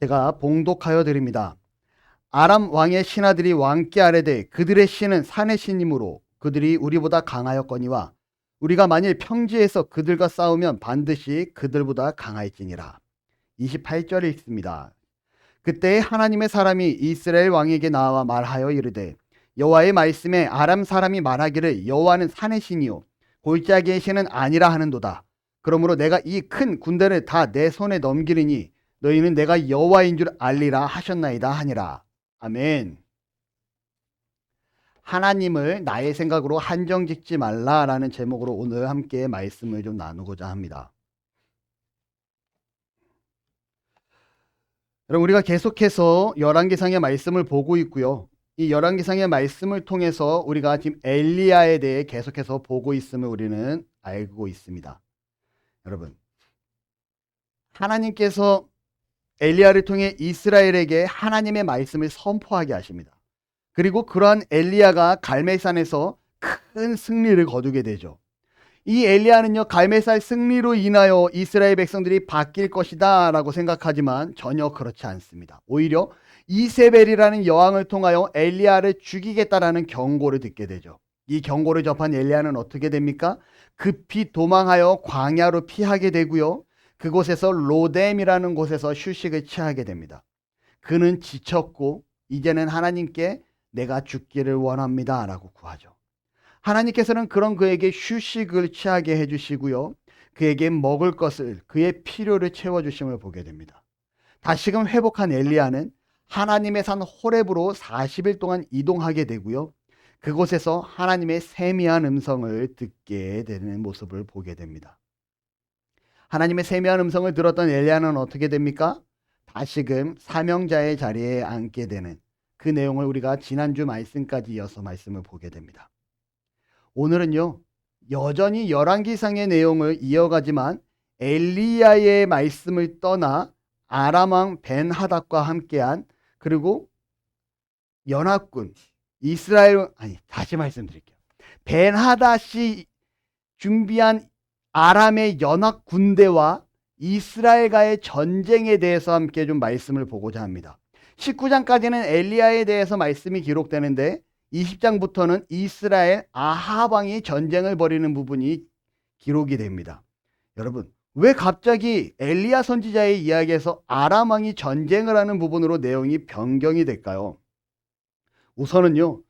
제가 봉독하여 드립니다. 아람 왕의 신하들이 왕께 아뢰되 그들의 신은 산의 신이므로 그들이 우리보다 강하였거니와 우리가 만일 평지에서 그들과 싸우면 반드시 그들보다 강할지니라. 28절 읽습니다. 그때 하나님의 사람이 이스라엘 왕에게 나와 말하여 이르되 여호와의 말씀에 아람 사람이 말하기를 여호와는 산의 신이요 골짜기의 신은 아니라 하는도다. 그러므로 내가 이 큰 군대를 다 내 손에 넘기리니 너희는 내가 여호와인 줄 알리라 하셨나이다 하니라. 아멘. 하나님을 나의 생각으로 한정 짓지 말라라는 제목으로 오늘 함께 말씀을 좀 나누고자 합니다. 여러분, 우리가 계속해서 열왕기상의 말씀을 보고 있고요. 이 열왕기상의 말씀을 통해서 우리가 지금 엘리야에 대해 계속해서 보고 있음을 우리는 알고 있습니다. 여러분, 하나님께서 엘리야를 통해 이스라엘에게 하나님의 말씀을 선포하게 하십니다. 그리고 그러한 엘리야가 갈멜산에서 큰 승리를 거두게 되죠. 이 엘리야는요, 갈멜산 승리로 인하여 이스라엘 백성들이 바뀔 것이다 라고 생각하지만 전혀 그렇지 않습니다. 오히려 이세벨이라는 여왕을 통하여 엘리야를 죽이겠다라는 경고를 듣게 되죠. 이 경고를 접한 엘리야는 어떻게 됩니까? 급히 도망하여 광야로 피하게 되고요. 그곳에서 로뎀이라는 곳에서 휴식을 취하게 됩니다. 그는 지쳤고 이제는 하나님께 내가 죽기를 원합니다 라고 구하죠. 하나님께서는 그런 그에게 휴식을 취하게 해주시고요. 그에게 먹을 것을, 그의 필요를 채워주심을 보게 됩니다. 다시금 회복한 엘리야는 하나님의 산 호렙으로 40일 동안 이동하게 되고요. 그곳에서 하나님의 세미한 음성을 듣게 되는 모습을 보게 됩니다. 하나님의 세미한 음성을 들었던 엘리야는 어떻게 됩니까? 다시금 사명자의 자리에 앉게 되는 그 내용을 우리가 지난주 말씀까지 이어서 말씀을 보게 됩니다. 오늘은요, 여전히 열왕기상의 내용을 이어가지만 엘리야의 말씀을 떠나 아람 왕 벤하닷과 함께한 그리고 연합군 다시 말씀드릴게요. 벤하닷이 준비한 아람의 연합 군대와 이스라엘과의 전쟁에 대해서 함께 좀 말씀을 보고자 합니다. 19장까지는 엘리야에 대해서 말씀이 기록되는데 20장부터는 이스라엘 아합 왕이 전쟁을 벌이는 부분이 기록이 됩니다. 여러분, 왜 갑자기 엘리야 선지자의 이야기에서 아람 왕이 전쟁을 하는 부분으로 내용이 변경이 될까요? 우선은요,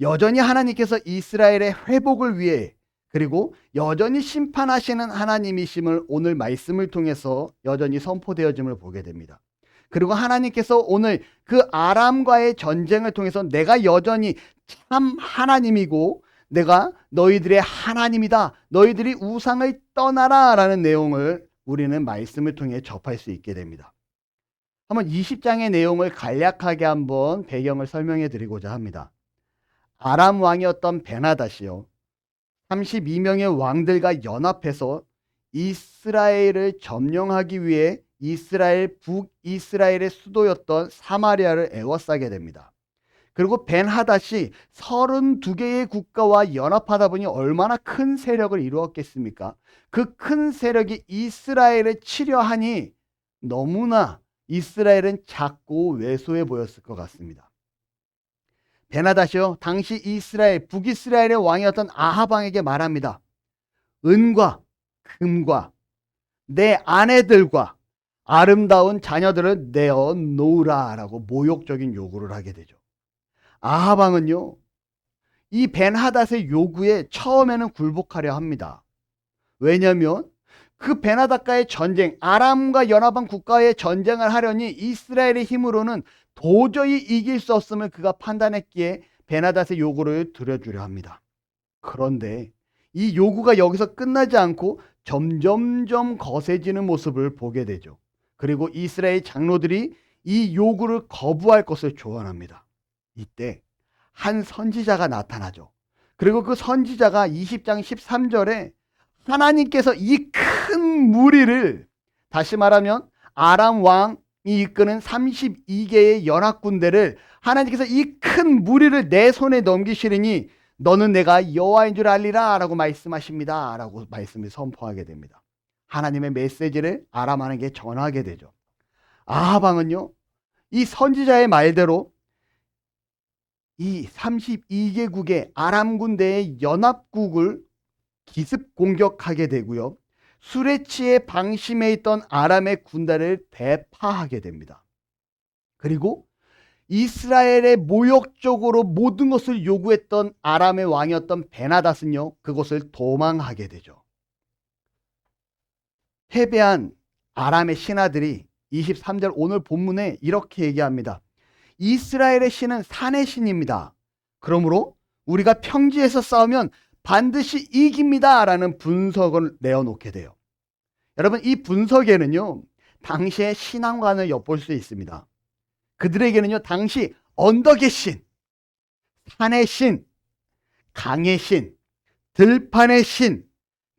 여전히 하나님께서 이스라엘의 회복을 위해 그리고 여전히 심판하시는 하나님이심을 오늘 말씀을 통해서 여전히 선포되어짐을 보게 됩니다. 그리고 하나님께서 오늘 그 아람과의 전쟁을 통해서 내가 여전히 참 하나님이고 내가 너희들의 하나님이다. 너희들이 우상을 떠나라 라는 내용을 우리는 말씀을 통해 접할 수 있게 됩니다. 한번 20장의 내용을 간략하게 한번 배경을 설명해 드리고자 합니다. 아람 왕이었던 벤하닷이요, 32명의 왕들과 연합해서 이스라엘을 점령하기 위해 북이스라엘의 수도였던 사마리아를 에워싸게 됩니다. 그리고 벤하닷이 32개의 국가와 연합하다 보니 얼마나 큰 세력을 이루었겠습니까? 그 큰 세력이 이스라엘을 치려 하니 너무나 이스라엘은 작고 왜소해 보였을 것 같습니다. 벤하닷이요, 당시 북이스라엘의 왕이었던 아합 왕에게 말합니다. 은과 금과 내 아내들과 아름다운 자녀들을 내어 놓으라 라고 모욕적인 요구를 하게 되죠. 아합 왕은요, 이 벤하닷의 요구에 처음에는 굴복하려 합니다. 왜냐하면 그 벤하닷과의 전쟁, 아람과 연합한 국가의 전쟁을 하려니 이스라엘의 힘으로는 도저히 이길 수 없음을 그가 판단했기에 벤하닷의 요구를 들어주려 합니다. 그런데 이 요구가 여기서 끝나지 않고 점점점 거세지는 모습을 보게 되죠. 그리고 이스라엘 장로들이 이 요구를 거부할 것을 조언합니다. 이때 한 선지자가 나타나죠. 그리고 그 선지자가 20장 13절에 하나님께서 이 큰 무리를, 다시 말하면 아람 왕이 이끄는 32개의 연합군대를 하나님께서 이 큰 무리를 내 손에 넘기시리니 너는 내가 여호와인 줄 알리라 라고 말씀하십니다 라고 말씀을 선포하게 됩니다. 하나님의 메시지를 아람 왕에게 전하게 되죠. 아합 왕은요, 이 선지자의 말대로 이 32개국의 아람 군대의 연합국을 기습 공격하게 되고요. 술에 취해 방심해 있던 아람의 군대를 대파하게 됩니다. 그리고 이스라엘의 모욕적으로 모든 것을 요구했던 아람의 왕이었던 베나닷은요, 그곳을 도망하게 되죠. 패배한 아람의 신하들이 23절 오늘 본문에 이렇게 얘기합니다. 이스라엘의 신은 산의 신입니다. 그러므로 우리가 평지에서 싸우면 반드시 이깁니다. 라는 분석을 내어놓게 돼요. 여러분, 이 분석에는요, 당시의 신앙관을 엿볼 수 있습니다. 그들에게는요, 당시 언덕의 신, 산의 신, 강의 신, 들판의 신,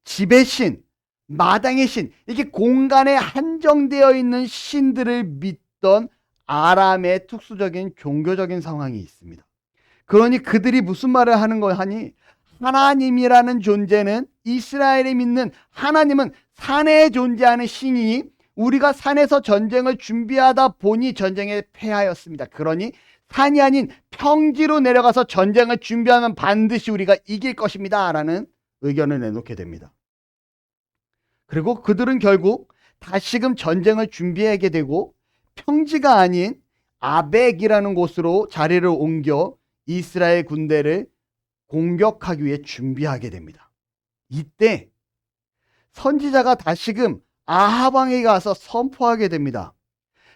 집의 신, 마당의 신, 이렇게 공간에 한정되어 있는 신들을 믿던 아람의 특수적인 종교적인 상황이 있습니다. 그러니 그들이 무슨 말을 하는 거 하니, 하나님이라는 존재는, 이스라엘이 믿는 하나님은 산에 존재하는 신이니 우리가 산에서 전쟁을 준비하다 보니 전쟁에 패하였습니다. 그러니 산이 아닌 평지로 내려가서 전쟁을 준비하면 반드시 우리가 이길 것입니다. 라는 의견을 내놓게 됩니다. 그리고 그들은 결국 다시금 전쟁을 준비하게 되고 평지가 아닌 아벡이라는 곳으로 자리를 옮겨 이스라엘 군대를 공격하기 위해 준비하게 됩니다. 이때 선지자가 다시금 아합 왕에게 가서 선포하게 됩니다.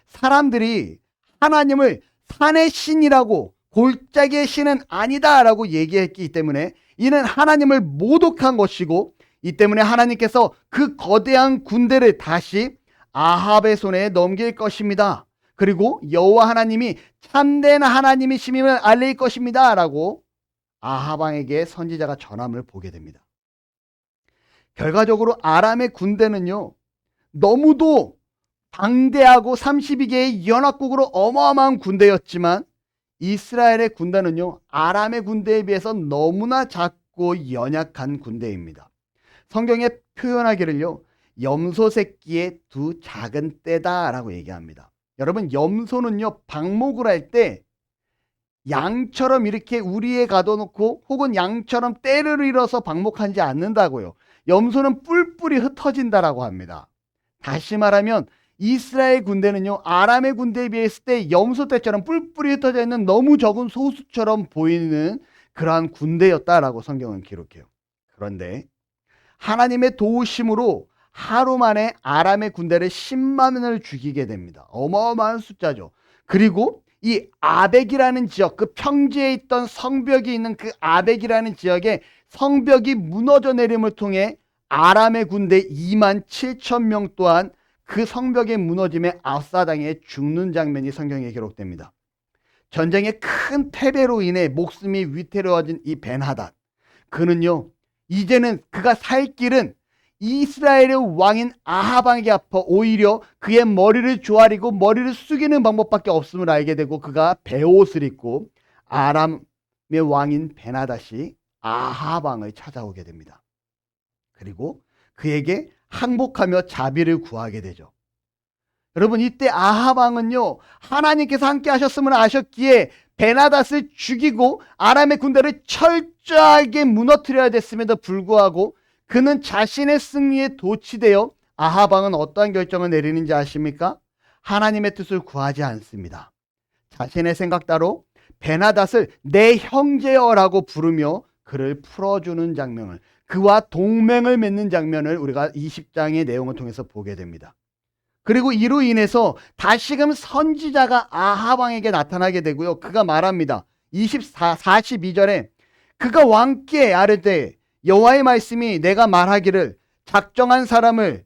사람들이 하나님을 산의 신이라고, 골짜기의 신은 아니다라고 얘기했기 때문에 이는 하나님을 모독한 것이고, 이 때문에 하나님께서 그 거대한 군대를 다시 아합의 손에 넘길 것입니다. 그리고 여호와 하나님이 참된 하나님이심을 알릴 것입니다 라고 아합 왕에게 선지자가 전함을 보게 됩니다. 결과적으로 아람의 군대는요, 너무도 방대하고 32개의 연합국으로 어마어마한 군대였지만 이스라엘의 군대는요, 아람의 군대에 비해서 너무나 작고 연약한 군대입니다. 성경에 표현하기를요, 염소 새끼의 두 작은 떼다라고 얘기합니다. 여러분, 염소는요, 방목을 할 때 양처럼 이렇게 우리에 가둬놓고 혹은 양처럼 떼를 잃어서 방목하지 않는다고요. 염소는 뿔뿔이 흩어진다라고 합니다. 다시 말하면 이스라엘 군대는요, 아람의 군대에 비했을 때 염소 떼처럼 뿔뿔이 흩어져 있는 너무 적은 소수처럼 보이는 그러한 군대였다라고 성경은 기록해요. 그런데 하나님의 도우심으로 하루 만에 아람의 군대를 10만을 죽이게 됩니다. 어마어마한 숫자죠. 그리고 이 아벡이라는 지역, 그 평지에 있던 성벽이 있는 그 아벡이라는 지역에 성벽이 무너져 내림을 통해 아람의 군대 2만 7천 명 또한 그 성벽의 무너짐에 압사당해 죽는 장면이 성경에 기록됩니다. 전쟁의 큰 패배로 인해 목숨이 위태로워진 이 벤하닷, 그는요, 이제는 그가 살 길은 이스라엘의 왕인 아합 왕에게 아파 오히려 그의 머리를 조아리고 머리를 숙이는 방법밖에 없음을 알게 되고 그가 베옷을 입고 아람의 왕인 벤하닷이 아합 왕을 찾아오게 됩니다. 그리고 그에게 항복하며 자비를 구하게 되죠. 여러분, 이때 아합 왕은요, 하나님께서 함께 하셨음을 아셨기에 벤하닷을 죽이고 아람의 군대를 철저하게 무너뜨려야 됐음에도 불구하고 그는 자신의 승리에 도취되어 아합 왕은 어떠한 결정을 내리는지 아십니까? 하나님의 뜻을 구하지 않습니다. 자신의 생각 따로 벤하닷을 내 형제여라고 부르며 그를 풀어주는 장면을, 그와 동맹을 맺는 장면을 우리가 20장의 내용을 통해서 보게 됩니다. 그리고 이로 인해서 다시금 선지자가 아합 왕에게 나타나게 되고요. 그가 말합니다. 42절에 그가 왕께 아뢰되 여호와의 말씀이 내가 말하기를 작정한 사람을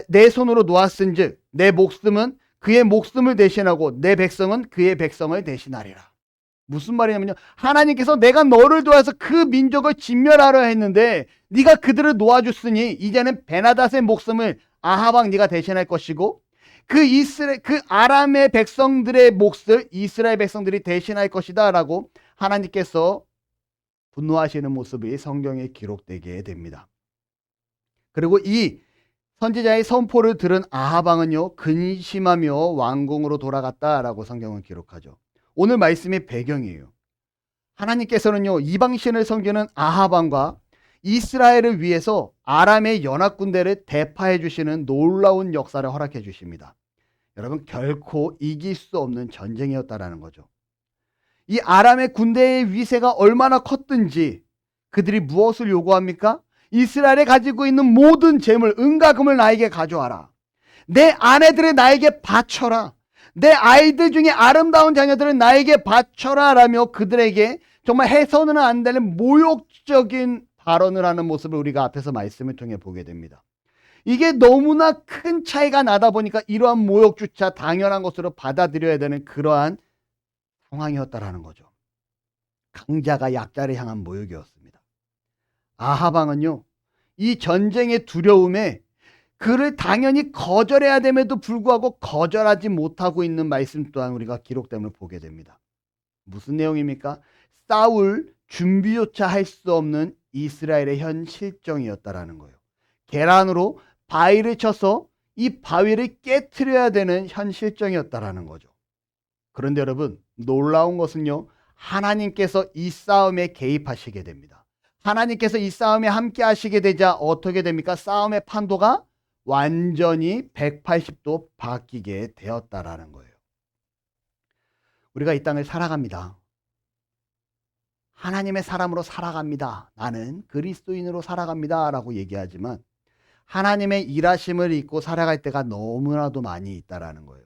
내 손으로 놓았은즉 내 목숨은 그의 목숨을 대신하고 내 백성은 그의 백성을 대신하리라. 무슨 말이냐면요, 하나님께서 내가 너를 도와서 그 민족을 진멸하려 했는데 네가 그들을 놓아줬으니 이제는 벤하닷의 목숨을 아합 왕 네가 대신할 것이고 그 아람의 백성들의 몫을 이스라엘 백성들이 대신할 것이다 라고 하나님께서 분노하시는 모습이 성경에 기록되게 됩니다. 그리고 이 선지자의 선포를 들은 아합 왕은요, 근심하며 왕궁으로 돌아갔다라고 성경은 기록하죠. 오늘 말씀의 배경이에요. 하나님께서는요, 이방신을 섬기는 아합 왕과 이스라엘을 위해서 아람의 연합 군대를 대파해 주시는 놀라운 역사를 허락해 주십니다. 여러분, 결코 이길 수 없는 전쟁이었다라는 거죠. 이 아람의 군대의 위세가 얼마나 컸든지 그들이 무엇을 요구합니까? 이스라엘에 가지고 있는 모든 재물, 은과 금을 나에게 가져와라. 내 아내들을 나에게 바쳐라. 내 아이들 중에 아름다운 자녀들을 나에게 바쳐라 라며 그들에게 정말 해서는 안 되는 모욕적인 발언을 하는 모습을 우리가 앞에서 말씀을 통해 보게 됩니다. 이게 너무나 큰 차이가 나다 보니까 이러한 모욕조차 당연한 것으로 받아들여야 되는 그러한 상황이었다라는 거죠. 강자가 약자를 향한 모욕이었습니다. 아합 왕은요, 이 전쟁의 두려움에 그를 당연히 거절해야 됨에도 불구하고 거절하지 못하고 있는 말씀 또한 우리가 기록됨을 보게 됩니다. 무슨 내용입니까? 싸울 준비조차 할 수 없는 이스라엘의 현 실정이었다라는 거예요. 계란으로 바위를 쳐서 이 바위를 깨트려야 되는 현 실정이었다라는 거죠. 그런데 여러분, 놀라운 것은요, 하나님께서 이 싸움에 개입하시게 됩니다. 하나님께서 이 싸움에 함께 하시게 되자 어떻게 됩니까? 싸움의 판도가 완전히 180도 바뀌게 되었다라는 거예요. 우리가 이 땅을 살아갑니다. 하나님의 사람으로 살아갑니다. 나는 그리스도인으로 살아갑니다. 라고 얘기하지만 하나님의 일하심을 잊고 살아갈 때가 너무나도 많이 있다라는 거예요.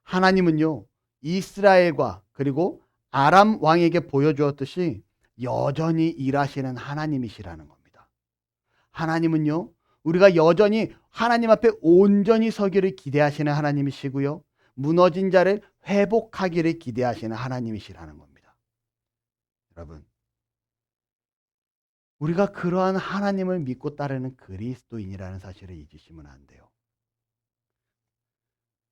하나님은요, 이스라엘과 그리고 아람 왕에게 보여주었듯이 여전히 일하시는 하나님이시라는 겁니다. 하나님은요, 우리가 여전히 하나님 앞에 온전히 서기를 기대하시는 하나님이시고요, 무너진 자를 회복하기를 기대하시는 하나님이시라는 겁니다. 여러분, 우리가 그러한 하나님을 믿고 따르는 그리스도인이라는 사실을 잊으시면 안 돼요.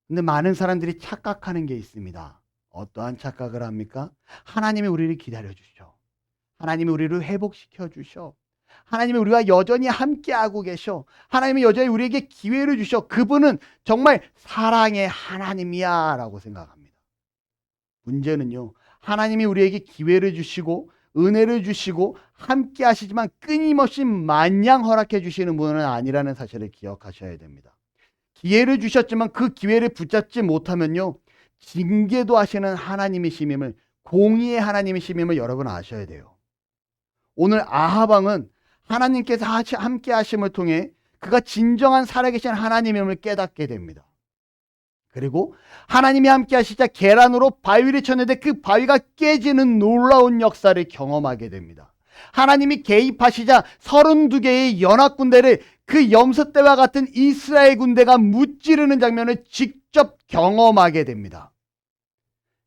근데 많은 사람들이 착각하는 게 있습니다. 어떠한 착각을 합니까? 하나님이 우리를 기다려 주셔. 하나님이 우리를 회복시켜 주셔. 하나님이 우리와 여전히 함께하고 계셔. 하나님이 여전히 우리에게 기회를 주셔. 그분은 정말 사랑의 하나님이야 라고 생각합니다. 문제는요, 하나님이 우리에게 기회를 주시고 은혜를 주시고 함께 하시지만 끊임없이 마냥 허락해 주시는 분은 아니라는 사실을 기억하셔야 됩니다. 기회를 주셨지만 그 기회를 붙잡지 못하면요, 징계도 하시는 하나님이심임을, 공의의 하나님이심임을 여러분 아셔야 돼요. 오늘 아합 왕은 하나님께서 함께 하심을 통해 그가 진정한 살아계신 하나님임을 깨닫게 됩니다. 그리고 하나님이 함께 하시자 계란으로 바위를 쳤는데 그 바위가 깨지는 놀라운 역사를 경험하게 됩니다. 하나님이 개입하시자 32개의 연합군대를 그 염소떼와 같은 이스라엘 군대가 무찌르는 장면을 직접 경험하게 됩니다.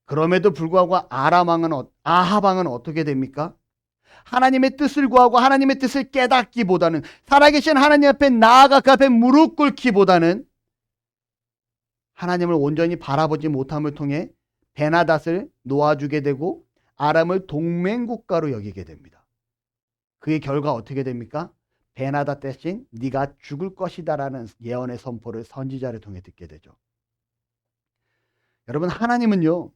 그럼에도 불구하고 아합 왕은 어떻게 됩니까? 하나님의 뜻을 구하고 하나님의 뜻을 깨닫기보다는, 살아계신 하나님 앞에 나아가 그 앞에 무릎 꿇기보다는 하나님을 온전히 바라보지 못함을 통해 베나닷을 놓아주게 되고 아람을 동맹국가로 여기게 됩니다. 그의 결과 어떻게 됩니까? 베나닷 대신 네가 죽을 것이다라는 예언의 선포를 선지자를 통해 듣게 되죠. 여러분, 하나님은요,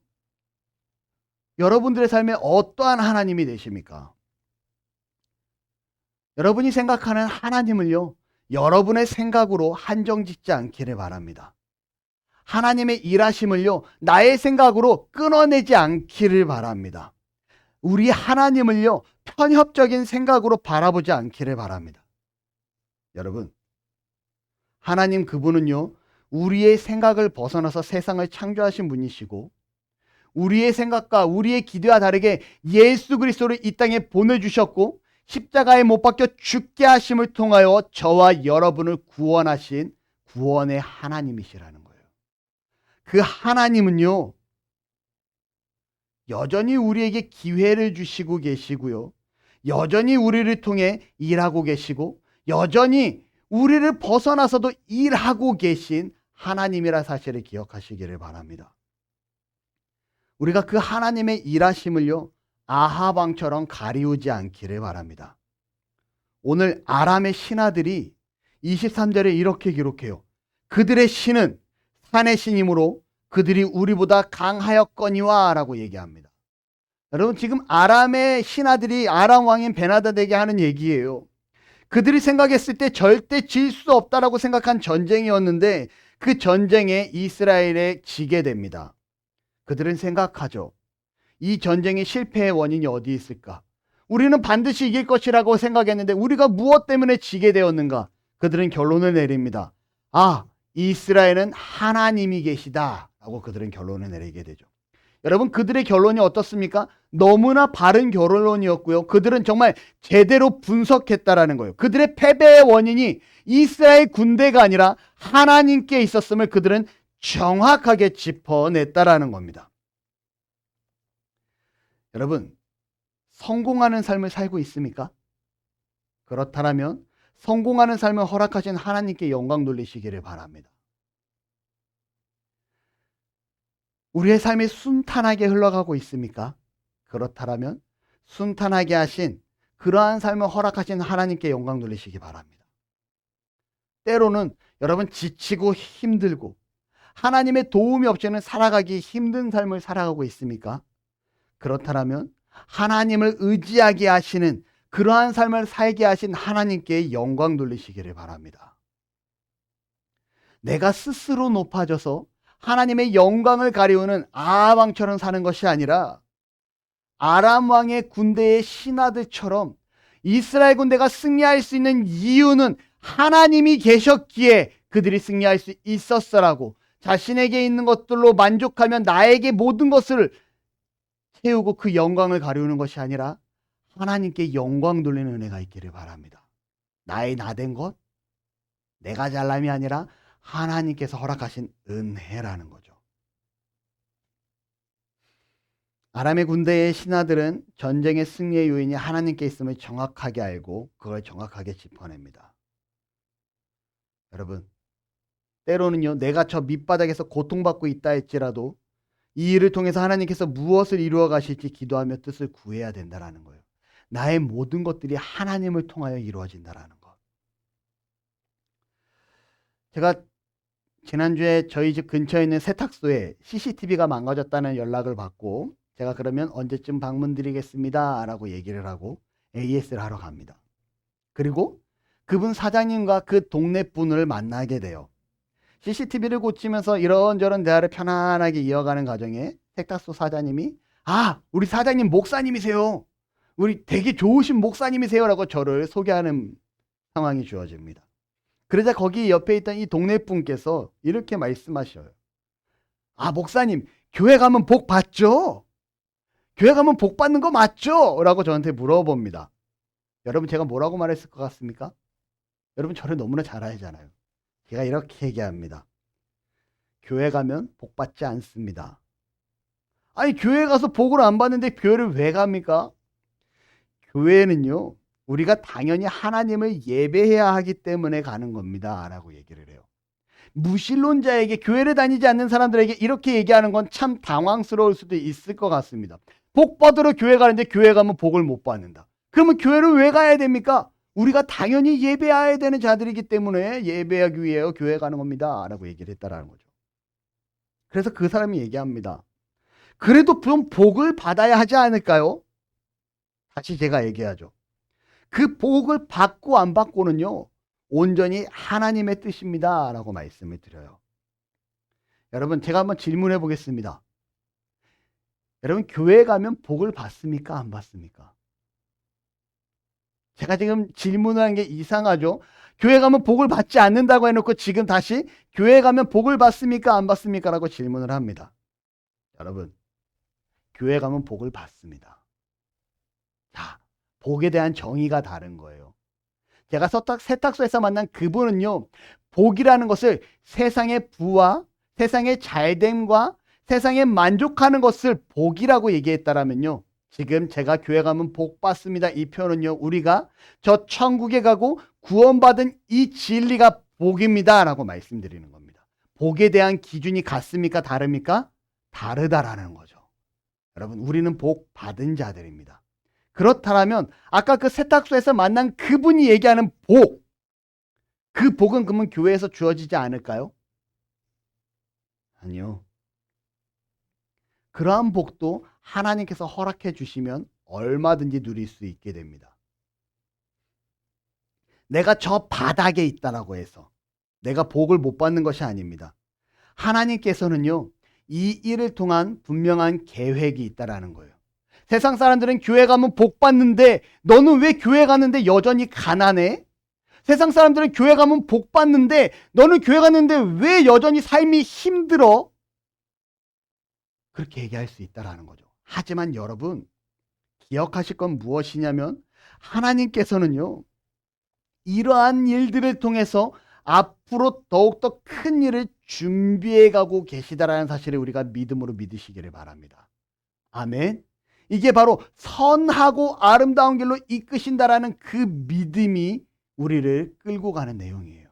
여러분들의 삶에 어떠한 하나님이 되십니까? 여러분이 생각하는 하나님을요, 여러분의 생각으로 한정짓지 않기를 바랍니다. 하나님의 일하심을요, 나의 생각으로 끊어내지 않기를 바랍니다. 우리 하나님을요, 편협적인 생각으로 바라보지 않기를 바랍니다. 여러분, 하나님 그분은요, 우리의 생각을 벗어나서 세상을 창조하신 분이시고 우리의 생각과 우리의 기대와 다르게 예수 그리스도를 이 땅에 보내주셨고 십자가에 못 박혀 죽게 하심을 통하여 저와 여러분을 구원하신 구원의 하나님이시라는 거예요. 그 하나님은요, 여전히 우리에게 기회를 주시고 계시고요, 여전히 우리를 통해 일하고 계시고 여전히 우리를 벗어나서도 일하고 계신 하나님이라 사실을 기억하시기를 바랍니다. 우리가 그 하나님의 일하심을요, 아합 왕처럼 가리우지 않기를 바랍니다. 오늘 아람의 신하들이 23절에 이렇게 기록해요. 그들의 신은 산의 신이므로 그들이 우리보다 강하였거니와 라고 얘기합니다. 여러분, 지금 아람의 신하들이 아람 왕인 베나다에게 하는 얘기예요. 그들이 생각했을 때 절대 질 수 없다라고 생각한 전쟁이었는데 그 전쟁에 이스라엘에 지게 됩니다. 그들은 생각하죠. 이 전쟁의 실패의 원인이 어디 있을까? 우리는 반드시 이길 것이라고 생각했는데 우리가 무엇 때문에 지게 되었는가? 그들은 결론을 내립니다. 아, 이스라엘은 하나님이 계시다 라고 그들은 결론을 내리게 되죠. 여러분, 그들의 결론이 어떻습니까? 너무나 바른 결론이었고요. 그들은 정말 제대로 분석했다라는 거예요. 그들의 패배의 원인이 이스라엘 군대가 아니라 하나님께 있었음을 그들은 정확하게 짚어냈다라는 겁니다. 여러분, 성공하는 삶을 살고 있습니까? 그렇다면 성공하는 삶을 허락하신 하나님께 영광 돌리시기를 바랍니다. 우리의 삶이 순탄하게 흘러가고 있습니까? 그렇다면 순탄하게 하신 그러한 삶을 허락하신 하나님께 영광 돌리시기 바랍니다. 때로는 여러분 지치고 힘들고 하나님의 도움이 없이는 살아가기 힘든 삶을 살아가고 있습니까? 그렇다면 하나님을 의지하게 하시는 그러한 삶을 살게 하신 하나님께 영광 돌리시기를 바랍니다. 내가 스스로 높아져서 하나님의 영광을 가리우는 아합 왕처럼 사는 것이 아니라 아람 왕의 군대의 신하들처럼 이스라엘 군대가 승리할 수 있는 이유는 하나님이 계셨기에 그들이 승리할 수 있었어라고 자신에게 있는 것들로 만족하면 나에게 모든 것을 채우고 그 영광을 가리우는 것이 아니라 하나님께 영광 돌리는 은혜가 있기를 바랍니다. 나의 나된 것, 내가 잘남이 아니라 하나님께서 허락하신 은혜라는 거죠. 아람의 군대의 신하들은 전쟁의 승리의 요인이 하나님께 있음을 정확하게 알고 그걸 정확하게 짚어냅니다. 여러분, 때로는요, 내가 저 밑바닥에서 고통받고 있다 할지라도 이 일을 통해서 하나님께서 무엇을 이루어 가실지 기도하며 뜻을 구해야 된다는 거예요. 나의 모든 것들이 하나님을 통하여 이루어진다는 것. 제가 지난주에 저희 집 근처에 있는 세탁소에 CCTV가 망가졌다는 연락을 받고 제가 그러면 언제쯤 방문 드리겠습니다 라고 얘기를 하고 AS를 하러 갑니다. 그리고 그분 사장님과 그 동네 분을 만나게 돼요. CCTV를 고치면서 이런저런 대화를 편안하게 이어가는 과정에 세탁소 사장님이 우리 사장님 목사님이세요. 우리 되게 좋으신 목사님이세요 라고 저를 소개하는 상황이 주어집니다. 그러자 거기 옆에 있던 이 동네 분께서 이렇게 말씀하셔요. 목사님, 교회 가면 복 받죠? 교회 가면 복 받는 거 맞죠? 라고 저한테 물어봅니다. 여러분, 제가 뭐라고 말했을 것 같습니까? 여러분, 저를 너무나 잘 알잖아요. 제가 이렇게 얘기합니다. 교회 가면 복 받지 않습니다. 아니, 교회 가서 복을 안 받는데 교회를 왜 갑니까? 교회는요, 우리가 당연히 하나님을 예배해야 하기 때문에 가는 겁니다 라고 얘기를 해요. 무신론자에게, 교회를 다니지 않는 사람들에게 이렇게 얘기하는 건 참 당황스러울 수도 있을 것 같습니다. 복 받으러 교회 가는데 교회 가면 복을 못 받는다. 그러면 교회를 왜 가야 됩니까? 우리가 당연히 예배해야 되는 자들이기 때문에 예배하기 위해 교회 가는 겁니다 라고 얘기를 했다라는 거죠. 그래서 그 사람이 얘기합니다. 그래도 좀 복을 받아야 하지 않을까요? 다시 제가 얘기하죠. 그 복을 받고 안 받고는요, 온전히 하나님의 뜻입니다 라고 말씀을 드려요. 여러분, 제가 한번 질문해 보겠습니다. 여러분, 교회 가면 복을 받습니까? 안 받습니까? 제가 지금 질문을 한 게 이상하죠? 교회 가면 복을 받지 않는다고 해놓고 지금 다시 교회 가면 복을 받습니까? 안 받습니까? 라고 질문을 합니다. 여러분, 교회 가면 복을 받습니다. 자, 복에 대한 정의가 다른 거예요. 제가 세탁소에서 만난 그분은요, 복이라는 것을 세상의 부와 세상의 잘됨과 세상에 만족하는 것을 복이라고 얘기했다라면요, 지금 제가 교회 가면 복 받습니다 이 표현은요, 우리가 저 천국에 가고 구원받은 이 진리가 복입니다 라고 말씀드리는 겁니다. 복에 대한 기준이 같습니까? 다릅니까? 다르다라는 거죠. 여러분, 우리는 복 받은 자들입니다. 그렇다면 아까 그 세탁소에서 만난 그분이 얘기하는 복, 그 복은 그러면 교회에서 주어지지 않을까요? 아니요. 그러한 복도 하나님께서 허락해 주시면 얼마든지 누릴 수 있게 됩니다. 내가 저 바닥에 있다라고 해서 내가 복을 못 받는 것이 아닙니다. 하나님께서는요, 이 일을 통한 분명한 계획이 있다라는 거예요. 세상 사람들은 교회 가면 복 받는데 너는 왜 교회 가는데 여전히 가난해? 세상 사람들은 교회 가면 복 받는데 너는 교회 갔는데 왜 여전히 삶이 힘들어? 그렇게 얘기할 수 있다라는 거죠. 하지만 여러분, 기억하실 건 무엇이냐면 하나님께서는요, 이러한 일들을 통해서 앞으로 더욱더 큰 일을 준비해 가고 계시다라는 사실을 우리가 믿음으로 믿으시기를 바랍니다. 아멘. 이게 바로 선하고 아름다운 길로 이끄신다라는 그 믿음이 우리를 끌고 가는 내용이에요.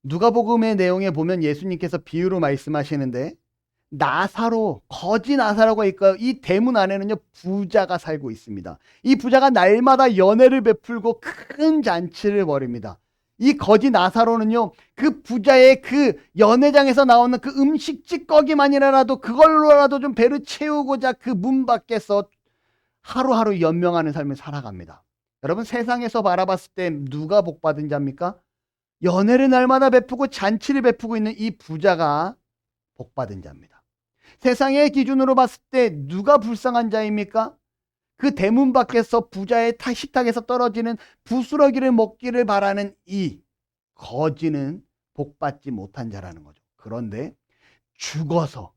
누가복음의 내용에 보면 예수님께서 비유로 말씀하시는데 나사로, 거지 나사로가 있고요. 이 대문 안에는요, 부자가 살고 있습니다. 이 부자가 날마다 연회를 베풀고 큰 잔치를 벌입니다. 이 거지 나사로는요, 그 부자의 그 연회장에서 나오는 그 음식 찌꺼기만이라도 그걸로라도 좀 배를 채우고자 그 문 밖에서 하루하루 연명하는 삶을 살아갑니다. 여러분, 세상에서 바라봤을 때 누가 복 받은 자입니까? 연회를 날마다 베푸고 잔치를 베푸고 있는 이 부자가 복 받은 자입니다. 세상의 기준으로 봤을 때 누가 불쌍한 자입니까? 그 대문 밖에서 부자의 식탁에서 떨어지는 부스러기를 먹기를 바라는 이 거지는 복받지 못한 자라는 거죠. 그런데 죽어서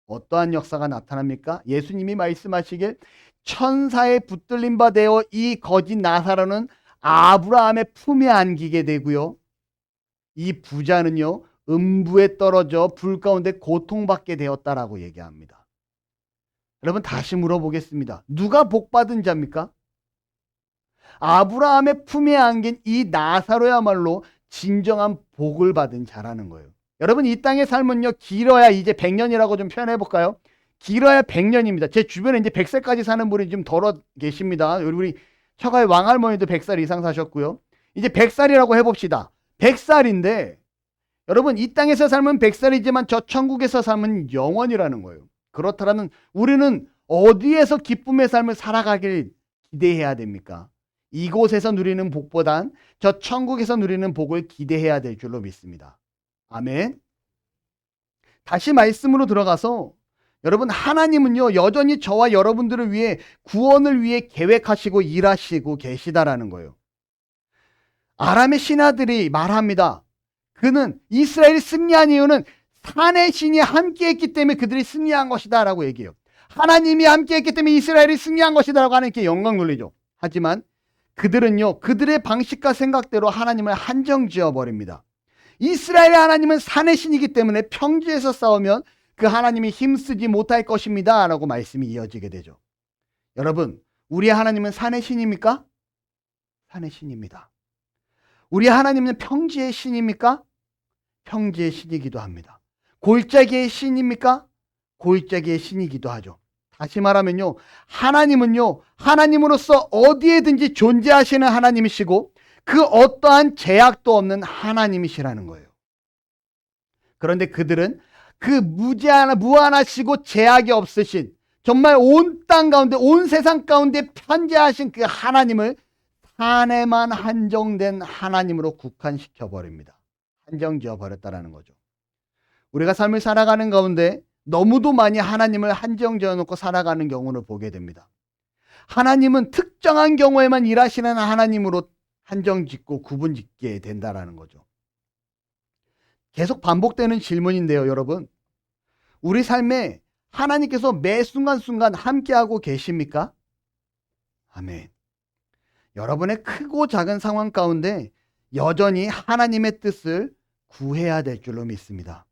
어떠한 역사가 나타납니까? 예수님이 말씀하시길 천사의 붙들림 바 되어 이 거지 나사로는 아브라함의 품에 안기게 되고요. 이 부자는요, 음부에 떨어져 불 가운데 고통받게 되었다라고 얘기합니다. 여러분, 다시 물어보겠습니다. 누가 복받은 자입니까? 아브라함의 품에 안긴 이 나사로야말로 진정한 복을 받은 자라는 거예요. 여러분, 이 땅의 삶은요, 길어야 이제 100년이라고 좀 표현해 볼까요? 길어야 100년입니다. 제 주변에 이제 100살까지 사는 분이 좀 덜어 계십니다. 우리 처가의 왕할머니도 100살 이상 사셨고요. 이제 100살이라고 해봅시다. 100살인데 여러분, 이 땅에서 삶은 100살이지만 저 천국에서 삶은 영원이라는 거예요. 그렇다면 우리는 어디에서 기쁨의 삶을 살아가길 기대해야 됩니까? 이곳에서 누리는 복보단 저 천국에서 누리는 복을 기대해야 될 줄로 믿습니다. 아멘. 다시 말씀으로 들어가서 여러분, 하나님은요, 여전히 저와 여러분들을 위해 구원을 위해 계획하시고 일하시고 계시다라는 거예요. 아람의 신하들이 말합니다. 그는 이스라엘이 승리한 이유는 산의 신이 함께했기 때문에 그들이 승리한 것이다 라고 얘기해요. 하나님이 함께했기 때문에 이스라엘이 승리한 것이다 라고 하나님께 영광 돌리죠. 하지만 그들은요, 그들의 방식과 생각대로 하나님을 한정지어 버립니다. 이스라엘의 하나님은 산의 신이기 때문에 평지에서 싸우면 그 하나님이 힘쓰지 못할 것입니다 라고 말씀이 이어지게 되죠. 여러분, 우리 하나님은 산의 신입니까? 산의 신입니다. 우리 하나님은 평지의 신입니까? 평지의 신이기도 합니다. 골짜기의 신입니까? 골짜기의 신이기도 하죠. 다시 말하면요, 하나님은요, 하나님으로서 어디에든지 존재하시는 하나님이시고 그 어떠한 제약도 없는 하나님이시라는 거예요. 그런데 그들은 그 무한하시고 제약이 없으신, 정말 온 땅 가운데, 온 세상 가운데 편재하신 그 하나님을 산에만 한정된 하나님으로 국한시켜 버립니다. 한정지어 버렸다라는 거죠. 우리가 삶을 살아가는 가운데 너무도 많이 하나님을 한정지어 놓고 살아가는 경우를 보게 됩니다. 하나님은 특정한 경우에만 일하시는 하나님으로 한정짓고 구분짓게 된다라는 거죠. 계속 반복되는 질문인데요, 여러분. 우리 삶에 하나님께서 매 순간순간 함께하고 계십니까? 아멘. 여러분의 크고 작은 상황 가운데 여전히 하나님의 뜻을 구해야 될 줄로 믿습니다.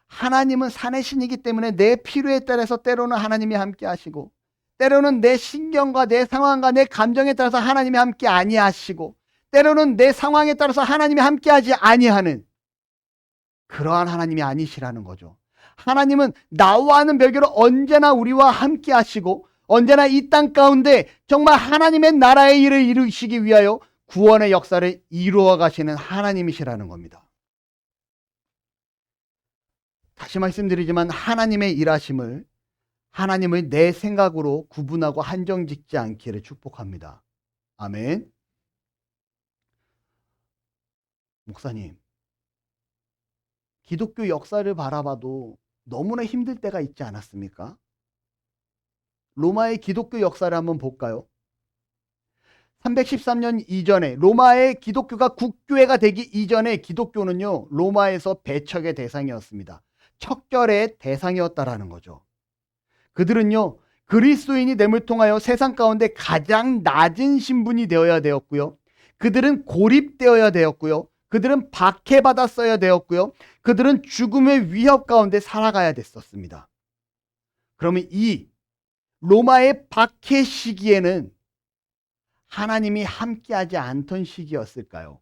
하나님은 산의 신이기 때문에 내 필요에 따라서 때로는 하나님이 함께 하시고, 때로는 내 신경과 내 상황과 내 감정에 따라서 하나님이 함께 아니하시고, 때로는 내 상황에 따라서 하나님이 함께하지 아니하는 그러한 하나님이 아니시라는 거죠. 하나님은 나와는 별개로 언제나 우리와 함께 하시고 언제나 이 땅 가운데 정말 하나님의 나라의 일을 이루시기 위하여 구원의 역사를 이루어 가시는 하나님이시라는 겁니다. 다시 말씀드리지만 하나님의 일하심을, 하나님을 내 생각으로 구분하고 한정 짓지 않기를 축복합니다. 아멘. 목사님, 기독교 역사를 바라봐도 너무나 힘들 때가 있지 않았습니까? 로마의 기독교 역사를 한번 볼까요? 313년 이전에, 로마의 기독교가 국교회가 되기 이전에 기독교는요, 로마에서 배척의 대상이었습니다. 척결의 대상이었다라는 거죠. 그들은요, 그리스도인이 됨을 통하여 세상 가운데 가장 낮은 신분이 되어야 되었고요. 그들은 고립되어야 되었고요. 그들은 박해받았어야 되었고요. 그들은 죽음의 위협 가운데 살아가야 됐었습니다. 그러면 이 로마의 박해 시기에는 하나님이 함께하지 않던 시기였을까요?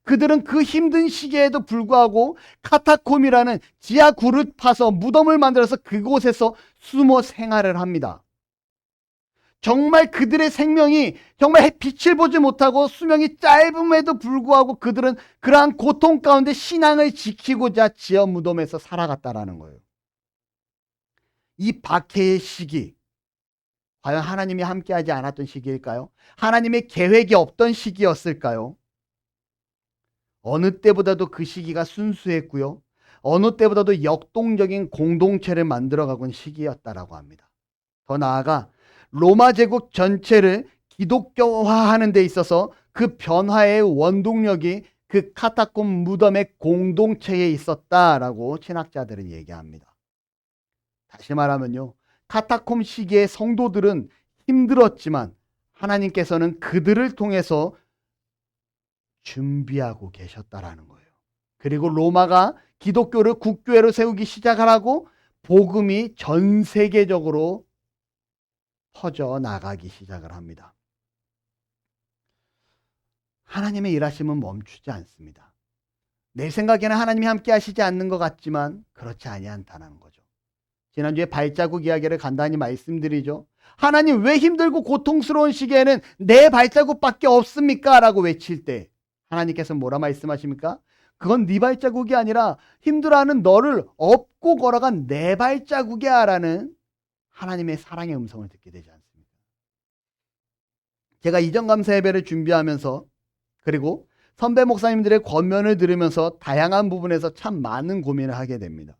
그들은 그 힘든 시기에도 불구하고 카타콤이라는 지하 굴을 파서 무덤을 만들어서 그곳에서 숨어 생활을 합니다. 정말 그들의 생명이 정말 빛을 보지 못하고 수명이 짧음에도 불구하고 그들은 그러한 고통 가운데 신앙을 지키고자 지하 무덤에서 살아갔다라는 거예요. 이 박해의 시기, 과연 하나님이 함께하지 않았던 시기일까요? 하나님의 계획이 없던 시기였을까요? 어느 때보다도 그 시기가 순수했고요. 어느 때보다도 역동적인 공동체를 만들어가곤 시기였다라고 합니다. 더 나아가 로마 제국 전체를 기독교화하는 데 있어서 그 변화의 원동력이 그 카타콤 무덤의 공동체에 있었다라고 신학자들은 얘기합니다. 다시 말하면요, 카타콤 시기의 성도들은 힘들었지만 하나님께서는 그들을 통해서 준비하고 계셨다라는 거예요. 그리고 로마가 기독교를 국교회로 세우기 시작하라고 복음이 전 세계적으로 퍼져 나가기 시작을 합니다. 하나님의 일하심은 멈추지 않습니다. 내 생각에는 하나님이 함께 하시지 않는 것 같지만 그렇지 아니한다는 거죠. 지난주에 발자국 이야기를 간단히 말씀드리죠. 하나님 왜 힘들고 고통스러운 시기에는 내 발자국밖에 없습니까? 라고 외칠 때 하나님께서 뭐라 말씀하십니까? 그건 네 발자국이 아니라 힘들어하는 너를 업고 걸어간 내 발자국이야 라는 하나님의 사랑의 음성을 듣게 되지 않습니까? 제가 이전 감사 예배를 준비하면서 그리고 선배 목사님들의 권면을 들으면서 다양한 부분에서 참 많은 고민을 하게 됩니다.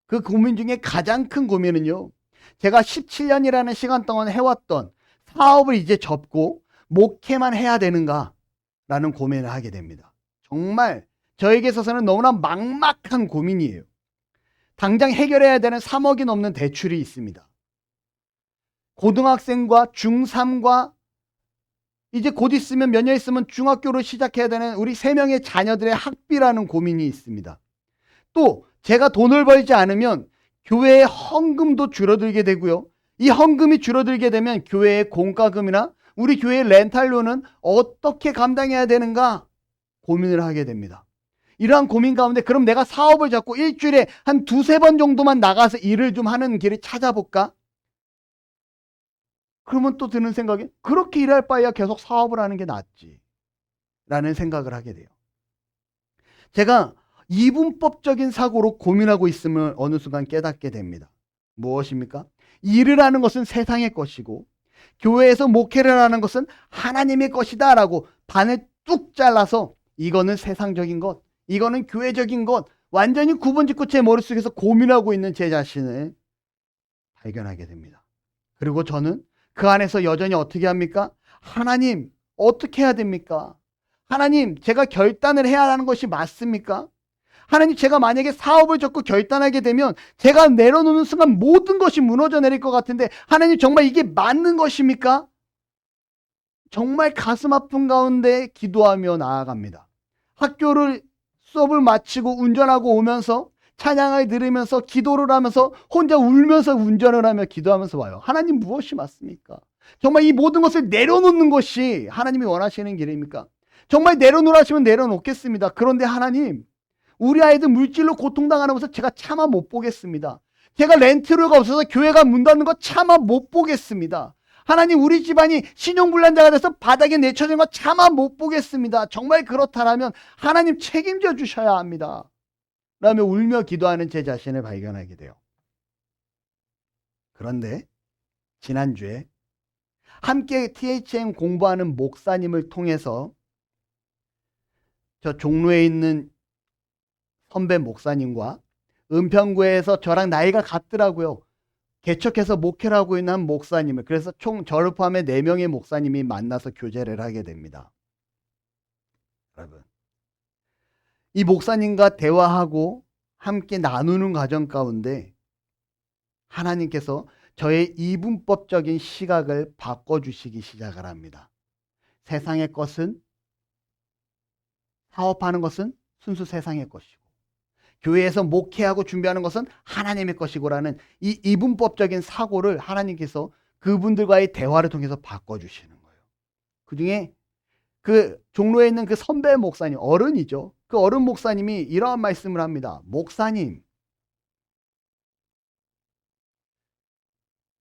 그 고민 중에 가장 큰 고민은요, 제가 17년이라는 시간 동안 해왔던 사업을 이제 접고 목회만 해야 되는가 라는 고민을 하게 됩니다. 정말 저에게 있어서는 너무나 막막한 고민이에요. 당장 해결해야 되는 3억이 넘는 대출이 있습니다. 고등학생과 중3과 이제 곧 있으면 몇 년 있으면 중학교를 시작해야 되는 우리 3명의 자녀들의 학비라는 고민이 있습니다. 또 제가 돈을 벌지 않으면 교회의 헌금도 줄어들게 되고요. 이 헌금이 줄어들게 되면 교회의 공과금이나 우리 교회의 렌탈료는 어떻게 감당해야 되는가 고민을 하게 됩니다. 이러한 고민 가운데 그럼 내가 사업을 잡고 일주일에 한 2-3번 정도만 나가서 일을 좀 하는 길을 찾아볼까? 그러면 또 드는 생각이 그렇게 일할 바에야 계속 사업을 하는 게 낫지 라는 생각을 하게 돼요. 제가 이분법적인 사고로 고민하고 있음을 어느 순간 깨닫게 됩니다. 무엇입니까? 일을 하는 것은 세상의 것이고 교회에서 목회를 하는 것은 하나님의 것이다 라고 반을 뚝 잘라서 이거는 세상적인 것, 이거는 교회적인 것, 완전히 구분짓고 제 머릿속에서 고민하고 있는 제 자신을 발견하게 됩니다. 그리고 저는 그 안에서 여전히 어떻게 합니까? 하나님, 어떻게 해야 됩니까? 하나님, 제가 결단을 해야 하는 것이 맞습니까? 하나님, 제가 만약에 사업을 접고 결단하게 되면 제가 내려놓는 순간 모든 것이 무너져 내릴 것 같은데 하나님, 정말 이게 맞는 것입니까? 정말 가슴 아픈 가운데 기도하며 나아갑니다. 학교를 수업을 마치고 운전하고 오면서 찬양을 들으면서 기도를 하면서 혼자 울면서 운전을 하며 기도하면서 와요. 하나님, 무엇이 맞습니까? 정말 이 모든 것을 내려놓는 것이 하나님이 원하시는 길입니까? 정말 내려놓으라 하시면 내려놓겠습니다. 그런데 하나님, 우리 아이들 물질로 고통당하는 것을 제가 차마 못 보겠습니다. 제가 렌트료가 없어서 교회가 문 닫는 거 차마 못 보겠습니다. 하나님, 우리 집안이 신용불량자가 돼서 바닥에 내쳐진 거 차마 못 보겠습니다. 정말 그렇다면 하나님 책임져 주셔야 합니다. 라며 울며 기도하는 제 자신을 발견하게 돼요. 그런데 지난주에 함께 THM 공부하는 목사님을 통해서 저 종로에 있는 선배 목사님과 은평구에서 저랑 나이가 같더라고요. 개척해서 목회를 하고 있는 한 목사님을, 그래서 총 저를 포함해 4명의 목사님이 만나서 교제를 하게 됩니다. 여러분, 이 목사님과 대화하고 함께 나누는 과정 가운데 하나님께서 저의 이분법적인 시각을 바꿔주시기 시작을 합니다. 세상의 것은, 사업하는 것은 순수 세상의 것이고, 교회에서 목회하고 준비하는 것은 하나님의 것이고라는 이 이분법적인 사고를 하나님께서 그분들과의 대화를 통해서 바꿔주시는 거예요. 그 중에 그 종로에 있는 그 선배 목사님, 어른이죠. 그 어른 목사님이 이러한 말씀을 합니다.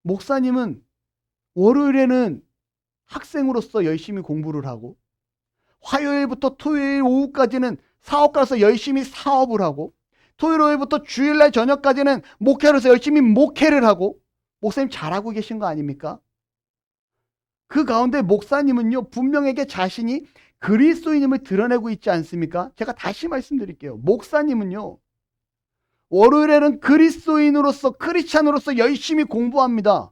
목사님은 월요일에는 학생으로서 열심히 공부를 하고, 화요일부터 토요일 오후까지는 사업가로서 열심히 사업을 하고, 토요일부터 주일날 저녁까지는 목회로서 열심히 목회를 하고, 목사님 잘하고 계신 거 아닙니까? 그 가운데 목사님은요, 분명하게 자신이 그리스도인임을 드러내고 있지 않습니까? 제가 다시 말씀드릴게요. 목사님은요, 월요일에는 그리스도인으로서, 크리스찬으로서 열심히 공부합니다.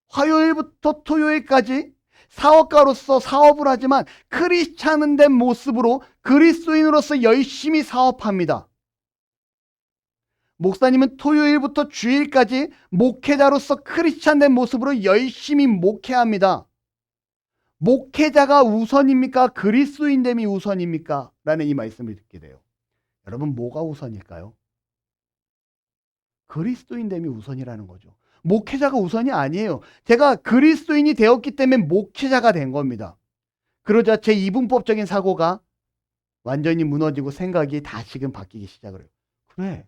화요일부터 토요일까지 사업가로서 사업을 하지만 크리스찬은 된 모습으로 그리스도인으로서 열심히 사업합니다. 목사님은 토요일부터 주일까지 목회자로서 크리스찬 된 모습으로 열심히 목회합니다. 목회자가 우선입니까? 그리스도인됨이 우선입니까? 라는 이 말씀을 듣게 돼요. 여러분, 뭐가 우선일까요? 그리스도인됨이 우선이라는 거죠. 목회자가 우선이 아니에요. 제가 그리스도인이 되었기 때문에 목회자가 된 겁니다. 그러자 제 이분법적인 사고가 완전히 무너지고 생각이 다시금 바뀌기 시작을 해요. 그래,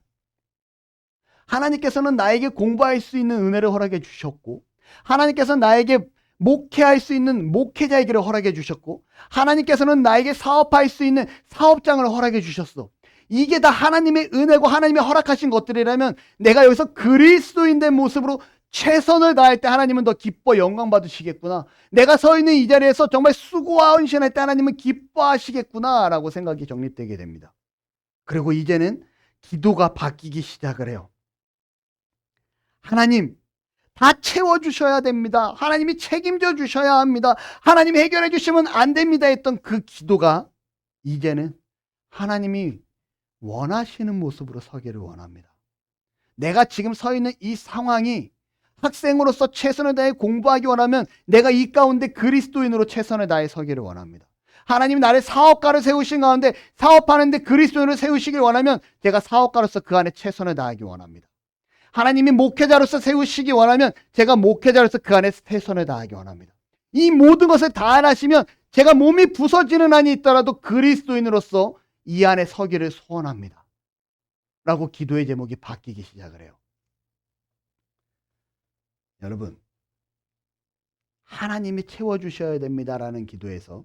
하나님께서는 나에게 공부할 수 있는 은혜를 허락해 주셨고, 하나님께서는 나에게 목회할 수 있는 목회자의 길을 허락해 주셨고, 하나님께서는 나에게 사업할 수 있는 사업장을 허락해 주셨어. 이게 다 하나님의 은혜고 하나님이 허락하신 것들이라면 내가 여기서 그리스도인 된 모습으로 최선을 다할 때 하나님은 더 기뻐 영광 받으시겠구나. 내가 서 있는 이 자리에서 정말 수고와 헌신할 때 하나님은 기뻐하시겠구나 라고 생각이 정립되게 됩니다. 그리고 이제는 기도가 바뀌기 시작을 해요. 하나님, 다 채워주셔야 됩니다. 하나님이 책임져 주셔야 합니다. 하나님이 해결해 주시면 안 됩니다 했던 그 기도가 이제는 하나님이 원하시는 모습으로 서기를 원합니다. 내가 지금 서 있는 이 상황이 학생으로서 최선을 다해 공부하기 원하면 내가 이 가운데 그리스도인으로 최선을 다해 서기를 원합니다. 하나님이 나를 사업가를 세우신 가운데 사업하는데 그리스도인으로 세우시길 원하면 제가 사업가로서 그 안에 최선을 다하기 원합니다. 하나님이 목회자로서 세우시기 원하면 제가 목회자로서 그 안에 최선을 다하기 원합니다. 이 모든 것을 다 하시면 제가 몸이 부서지는 한이 있더라도 그리스도인으로서 이 안에 서기를 소원합니다. 라고 기도의 제목이 바뀌기 시작을 해요. 여러분, 하나님이 채워주셔야 됩니다라는 기도에서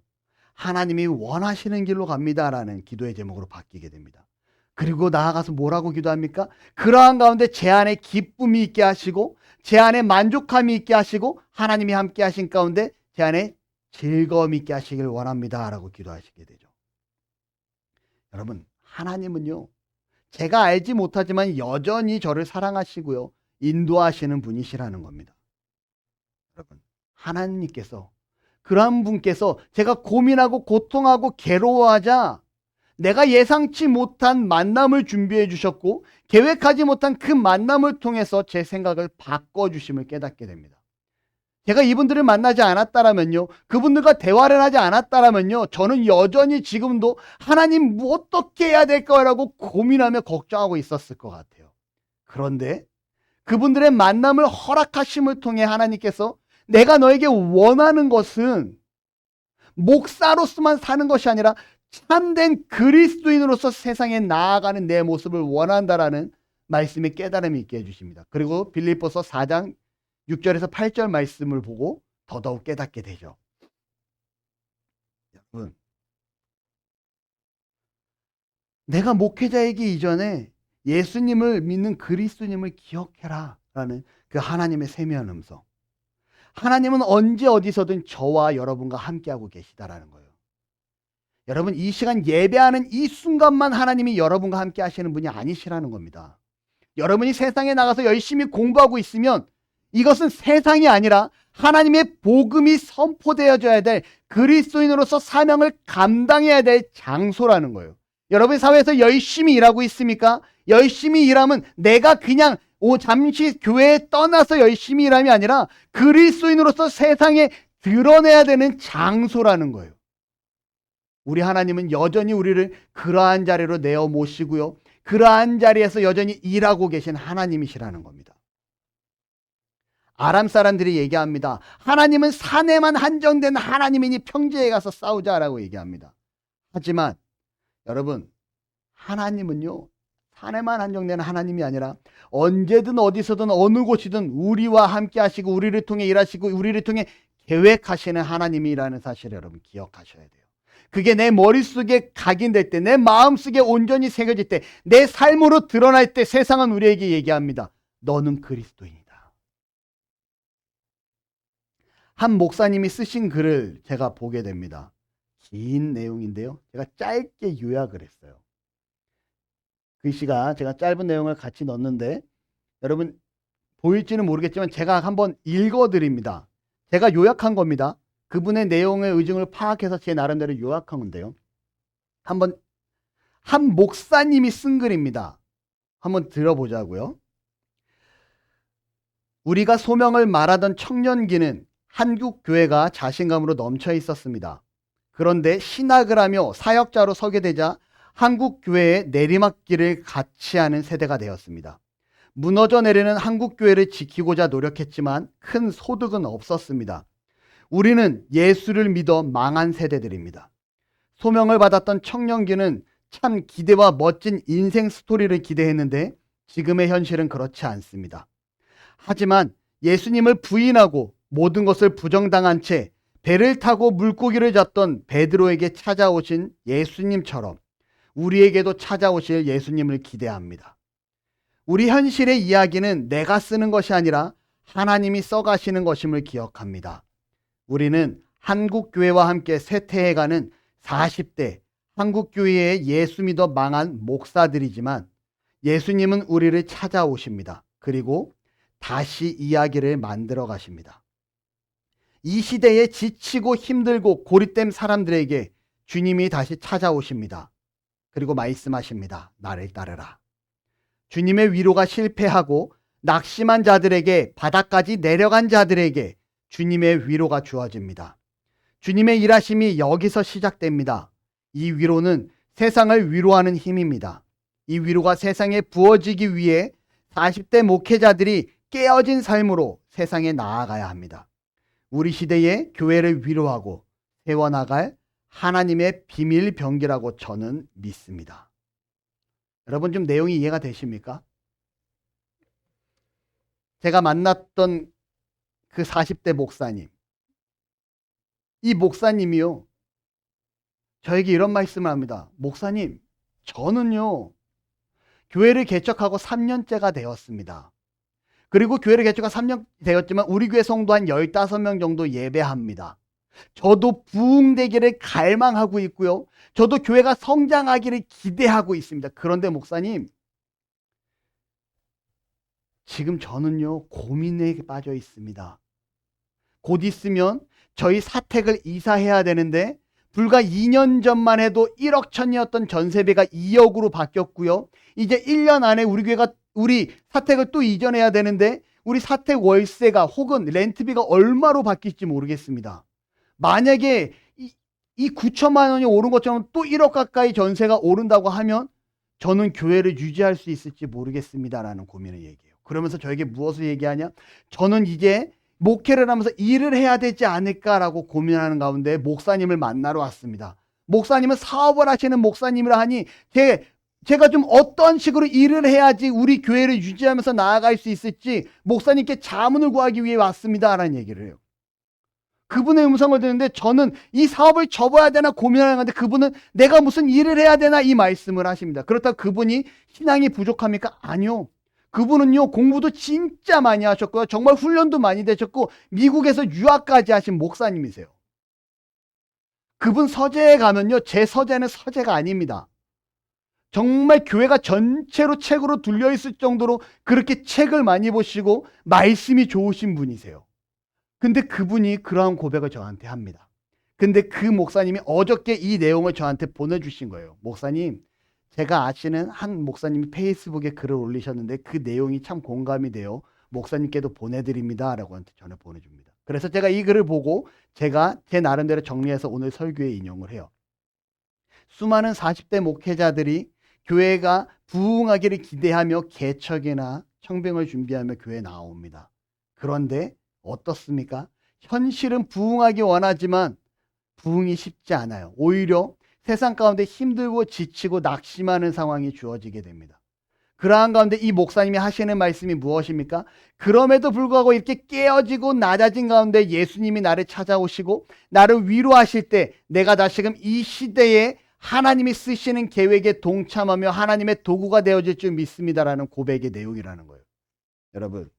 하나님이 원하시는 길로 갑니다라는 기도의 제목으로 바뀌게 됩니다. 그리고 나아가서 뭐라고 기도합니까? 그러한 가운데 제 안에 기쁨이 있게 하시고 제 안에 만족함이 있게 하시고 하나님이 함께 하신 가운데 제 안에 즐거움이 있게 하시길 원합니다 라고 기도하시게 되죠. 여러분, 하나님은요, 제가 알지 못하지만 여전히 저를 사랑하시고요, 인도하시는 분이시라는 겁니다. 여러분, 하나님께서, 그러한 분께서 제가 고민하고 고통하고 괴로워하자 내가 예상치 못한 만남을 준비해 주셨고 계획하지 못한 그 만남을 통해서 제 생각을 바꿔주심을 깨닫게 됩니다. 제가 이분들을 만나지 않았다라면요, 그분들과 대화를 하지 않았다라면요, 저는 여전히 지금도 하나님 뭐 어떻게 해야 될까라고 고민하며 걱정하고 있었을 것 같아요. 그런데 그분들의 만남을 허락하심을 통해 하나님께서 내가 너에게 원하는 것은 목사로서만 사는 것이 아니라 참된 그리스도인으로서 세상에 나아가는 내 모습을 원한다라는 말씀에 깨달음이 있게 해주십니다. 그리고 빌립보서 4장 6절에서 8절 말씀을 보고 더더욱 깨닫게 되죠. 여러분, 내가 목회자이기 이전에 예수님을 믿는 그리스도님을 기억해라 라는 그 하나님의 세미한 음성. 하나님은 언제 어디서든 저와 여러분과 함께하고 계시다라는 거예요. 여러분, 이 시간 예배하는 이 순간만 하나님이 여러분과 함께 하시는 분이 아니시라는 겁니다. 여러분이 세상에 나가서 열심히 공부하고 있으면 이것은 세상이 아니라 하나님의 복음이 선포되어져야 될, 그리스도인으로서 사명을 감당해야 될 장소라는 거예요. 여러분 사회에서 열심히 일하고 있습니까? 열심히 일하면 내가 그냥 잠시 교회에 떠나서 열심히 일함이 아니라 그리스도인으로서 세상에 드러내야 되는 장소라는 거예요. 우리 하나님은 여전히 우리를 그러한 자리로 내어 모시고요, 그러한 자리에서 여전히 일하고 계신 하나님이시라는 겁니다. 아람 사람들이 얘기합니다. 하나님은 산에만 한정된 하나님이니 평지에 가서 싸우자라고 얘기합니다. 하지만 여러분, 하나님은요, 산에만 한정된 하나님이 아니라 언제든 어디서든 어느 곳이든 우리와 함께 하시고 우리를 통해 일하시고 우리를 통해 계획하시는 하나님이라는 사실을 여러분 기억하셔야 돼요. 그게 내 머릿속에 각인될 때, 내 마음속에 온전히 새겨질 때, 내 삶으로 드러날 때 세상은 우리에게 얘기합니다. 너는 그리스도인이다. 한 목사님이 쓰신 글을 제가 보게 됩니다. 긴 내용인데요, 제가 짧게 요약을 했어요. 글씨가 제가 짧은 내용을 같이 넣었는데 여러분 보일지는 모르겠지만 제가 한번 읽어드립니다. 제가 요약한 겁니다. 그분의 내용의 의중을 파악해서 제 나름대로 요약한 건데요, 한번 한 목사님이 쓴 글입니다. 한번 들어보자고요. 우리가 소명을 말하던 청년기는 한국 교회가 자신감으로 넘쳐 있었습니다. 그런데 신학을 하며 사역자로 서게 되자 한국 교회의 내리막길을 같이 하는 세대가 되었습니다. 무너져 내리는 한국 교회를 지키고자 노력했지만 큰 소득은 없었습니다. 우리는 예수를 믿어 망한 세대들입니다. 소명을 받았던 청년기는 참 기대와 멋진 인생 스토리를 기대했는데 지금의 현실은 그렇지 않습니다. 하지만 예수님을 부인하고 모든 것을 부정당한 채 배를 타고 물고기를 잡던 베드로에게 찾아오신 예수님처럼 우리에게도 찾아오실 예수님을 기대합니다. 우리 현실의 이야기는 내가 쓰는 것이 아니라 하나님이 써가시는 것임을 기억합니다. 우리는 한국교회와 함께 쇠퇴해가는 40대 한국교회의 예수 믿어 망한 목사들이지만 예수님은 우리를 찾아오십니다. 그리고 다시 이야기를 만들어 가십니다. 이 시대에 지치고 힘들고 고립된 사람들에게 주님이 다시 찾아오십니다. 그리고 말씀하십니다. 나를 따르라. 주님의 위로가 실패하고 낙심한 자들에게, 바닥까지 내려간 자들에게 주님의 위로가 주어집니다. 주님의 일하심이 여기서 시작됩니다. 이 위로는 세상을 위로하는 힘입니다. 이 위로가 세상에 부어지기 위해 40대 목회자들이 깨어진 삶으로 세상에 나아가야 합니다. 우리 시대의 교회를 위로하고 세워나갈 하나님의 비밀 병기라고 저는 믿습니다. 여러분 좀 내용이 이해가 되십니까? 제가 만났던 그 40대 목사님, 이 목사님이요, 저에게 이런 말씀을 합니다. 목사님, 저는요 교회를 개척하고 3년째가 되었습니다. 그리고 교회를 개척하고 3년 되었지만 우리 교회 성도 한 15명 정도 예배합니다. 저도 부흥되기를 갈망하고 있고요, 저도 교회가 성장하기를 기대하고 있습니다. 그런데 목사님, 지금 저는요 고민에 빠져 있습니다. 곧 있으면 저희 사택을 이사해야 되는데 불과 2년 전만 해도 1억 천이었던 전세배가 2억으로 바뀌었고요, 이제 1년 안에 우리 사택을 또 이전해야 되는데 우리 사택 월세가 혹은 렌트비가 얼마로 바뀔지 모르겠습니다. 만약에 이 9천만 원이 오른 것처럼 또 1억 가까이 전세가 오른다고 하면 저는 교회를 유지할 수 있을지 모르겠습니다라는 고민을 얘기해요. 그러면서 저에게 무엇을 얘기하냐? 저는 이제 목회를 하면서 일을 해야 되지 않을까라고 고민하는 가운데 목사님을 만나러 왔습니다. 목사님은 사업을 하시는 목사님이라 하니 제 제가 좀 어떤 식으로 일을 해야지 우리 교회를 유지하면서 나아갈 수 있을지 목사님께 자문을 구하기 위해 왔습니다 라는 얘기를 해요. 그분의 음성을 듣는데 저는 이 사업을 접어야 되나 고민하는 건데 그분은 내가 무슨 일을 해야 되나 이 말씀을 하십니다. 그렇다고 그분이 신앙이 부족합니까? 아니요. 그분은요, 공부도 진짜 많이 하셨고요. 정말 훈련도 많이 되셨고 미국에서 유학까지 하신 목사님이세요. 그분 서재에 가면요, 제 서재는 서재가 아닙니다. 정말 교회가 전체로 책으로 둘려 있을 정도로 그렇게 책을 많이 보시고 말씀이 좋으신 분이세요. 근데 그분이 그러한 고백을 저한테 합니다. 근데 그 목사님이 어저께 이 내용을 저한테 보내주신 거예요. 목사님, 제가 아시는 한 목사님이 페이스북에 글을 올리셨는데 그 내용이 참 공감이 돼요. 목사님께도 보내드립니다 라고 전해 보내줍니다. 그래서 제가 이 글을 보고 제가 제 나름대로 정리해서 오늘 설교에 인용을 해요. 수많은 40대 목회자들이 교회가 부흥하기를 기대하며 개척이나 청빙을 준비하며 교회에 나옵니다. 그런데 어떻습니까? 현실은 부흥하기 원하지만 부흥이 쉽지 않아요. 오히려 세상 가운데 힘들고 지치고 낙심하는 상황이 주어지게 됩니다. 그러한 가운데 이 목사님이 하시는 말씀이 무엇입니까? 그럼에도 불구하고 이렇게 깨어지고 낮아진 가운데 예수님이 나를 찾아오시고 나를 위로하실 때 내가 다시금 이 시대에 하나님이 쓰시는 계획에 동참하며 하나님의 도구가 되어질 줄 믿습니다라는 고백의 내용이라는 거예요. 여러분,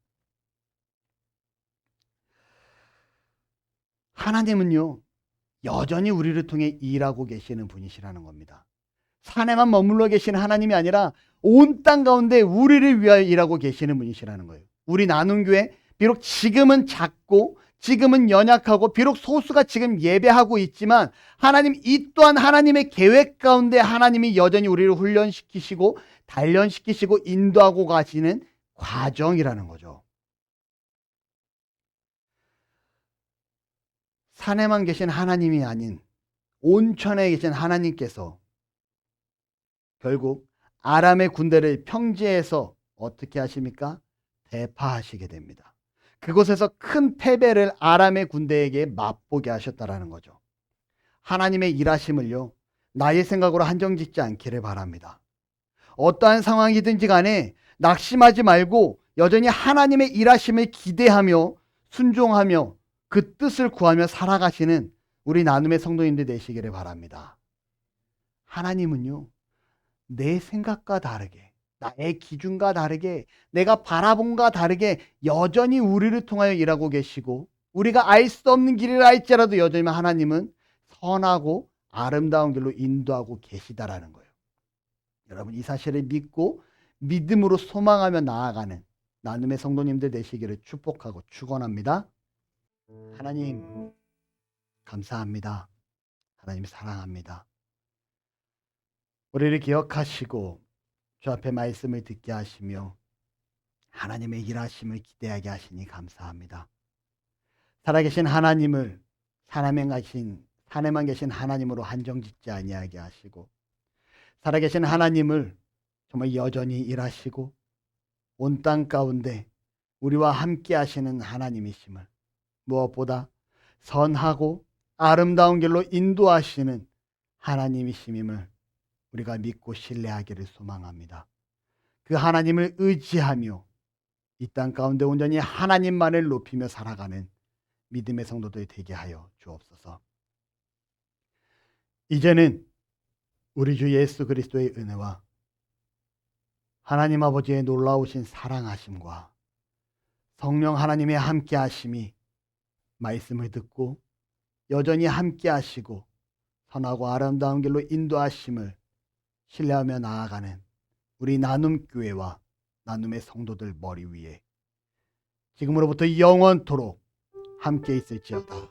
하나님은요, 여전히 우리를 통해 일하고 계시는 분이시라는 겁니다. 산에만 머물러 계시는 하나님이 아니라 온 땅 가운데 우리를 위하여 일하고 계시는 분이시라는 거예요. 우리 나눔교회 비록 지금은 작고 지금은 연약하고 비록 소수가 지금 예배하고 있지만 하나님 이 또한 하나님의 계획 가운데 하나님이 여전히 우리를 훈련시키시고 단련시키시고 인도하고 가시는 과정이라는 거죠. 산에만 계신 하나님이 아닌 온천에 계신 하나님께서 결국 아람의 군대를 평지에서 어떻게 하십니까? 대파하시게 됩니다. 그곳에서 큰 패배를 아람의 군대에게 맛보게 하셨다라는 거죠. 하나님의 일하심을요, 나의 생각으로 한정짓지 않기를 바랍니다. 어떠한 상황이든지 간에 낙심하지 말고 여전히 하나님의 일하심을 기대하며 순종하며 그 뜻을 구하며 살아가시는 우리 나눔의 성도님들 되시기를 바랍니다. 하나님은요, 내 생각과 다르게, 나의 기준과 다르게, 내가 바라본과 다르게 여전히 우리를 통하여 일하고 계시고 우리가 알 수 없는 길을 알지라도 여전히 하나님은 선하고 아름다운 길로 인도하고 계시다라는 거예요. 여러분, 이 사실을 믿고 믿음으로 소망하며 나아가는 나눔의 성도님들 되시기를 축복하고 축원합니다. 하나님 감사합니다. 하나님 사랑합니다. 우리를 기억하시고 주 앞에 말씀을 듣게 하시며 하나님의 일하심을 기대하게 하시니 감사합니다. 살아계신 하나님을 산에만 계신 하나님으로 한정짓지 아니하게 하시고 살아계신 하나님을 정말 여전히 일하시고 온 땅 가운데 우리와 함께 하시는 하나님이심을 무엇보다 선하고 아름다운 길로 인도하시는 하나님이심임을 우리가 믿고 신뢰하기를 소망합니다. 그 하나님을 의지하며 이 땅 가운데 온전히 하나님만을 높이며 살아가는 믿음의 성도들 되게 하여 주옵소서. 이제는 우리 주 예수 그리스도의 은혜와 하나님 아버지의 놀라우신 사랑하심과 성령 하나님의 함께 하심이 말씀을 듣고 여전히 함께 하시고 선하고 아름다운 길로 인도하심을 신뢰하며 나아가는 우리 나눔교회와 나눔의 성도들 머리 위에 지금으로부터 영원토록 함께 있을지어다.